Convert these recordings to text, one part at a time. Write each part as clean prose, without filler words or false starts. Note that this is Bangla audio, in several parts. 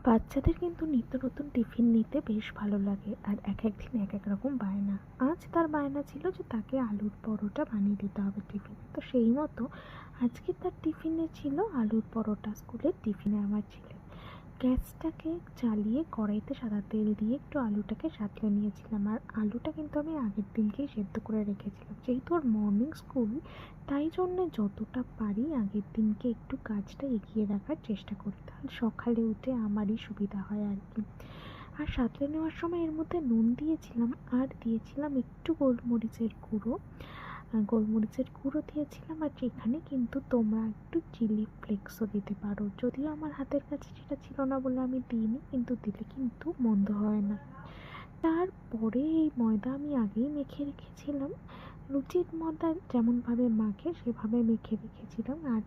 বাচ্চাদের কিন্তু নিত্য নতুন টিফিন নিতে বেশ ভালো লাগে, আর এক এক দিন এক এক রকম বায়না। আজ তার বায়না ছিল যে তাকে আলুর পরোটা বানিয়ে দিতে হবে টিফিনে। তো সেই মতো আজকে তার টিফিনে ছিল আলুর পরোটা। স্কুলের টিফিনে আমার ছেলে গ্যাসটাকে জ্বালিয়ে কড়াইতে সাদা তেল দিয়ে একটু আলুটাকে সাঁতলে নিয়েছিলাম। আর আলুটা কিন্তু আমি আগের দিনকেই সেদ্ধ করে রেখেছিলাম, যেহেতু ওর মর্নিং স্কুল, তাই জন্য যতটা পারি আগের দিনকে একটু কাজটা এগিয়ে রাখার চেষ্টা করি, তাহলে সকালে উঠে আমারই সুবিধা হয় আর কি। আর সাঁতলে নেওয়ার সময় এর মধ্যে নুন দিয়েছিলাম, আর দিয়েছিলাম একটু গোলমরিচের গুঁড়ো দিয়েছিলাম। আর যেখানে কিন্তু তোমরা একটু চিলি ফ্লেক্সও দিতে পারো, যদিও আমার হাতের কাছে সেটা ছিল না বলে আমি দিইনি, কিন্তু দিলে কিন্তু মন্দ হয় না। তারপরে এই ময়দা আমি আগেই মেখে রেখেছিলাম, লুচির ময়দা যেমনভাবে মাখে সেভাবে মেখে রেখেছিলাম। আর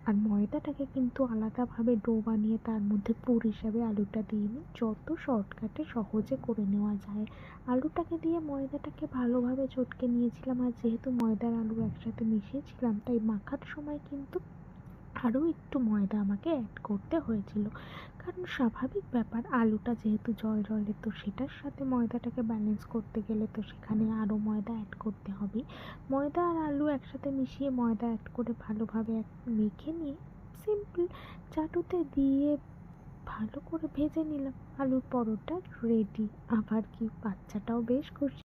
আর ময়দাটাকে কিন্তু আলাদাভাবে ডো বানিয়ে তার মধ্যে পুর হিসাবে আলুটা দিয়ে নিই, যত শর্টকাটে সহজে করে নেওয়া যায়। আলুটাকে দিয়ে ময়দাটাকে ভালোভাবে চটকে নিয়েছিলাম, আর যেহেতু ময়দার আলু একসাথে মিশিয়েছিলাম তাই মাখার সময় কিন্তু আরও একটু ময়দা আমাকে অ্যাড করতে হয়েছিল, কারণ স্বাভাবিক ব্যাপার, আলুটা যেহেতু জল জলে, তো সেটার সাথে ময়দাটাকে ব্যালেন্স করতে গেলে তো সেখানে আরও ময়দা অ্যাড করতে হবে। ময়দা আর আলু একসাথে মিশিয়ে ময়দা অ্যাড করে ভালোভাবে মেখে নিয়ে সিম্পল চাটুতে দিয়ে ভালো করে ভেজে নিলাম। আলুর পরোটা রেডি। আবার কি, বাচ্চাটাও বেশ খুশি।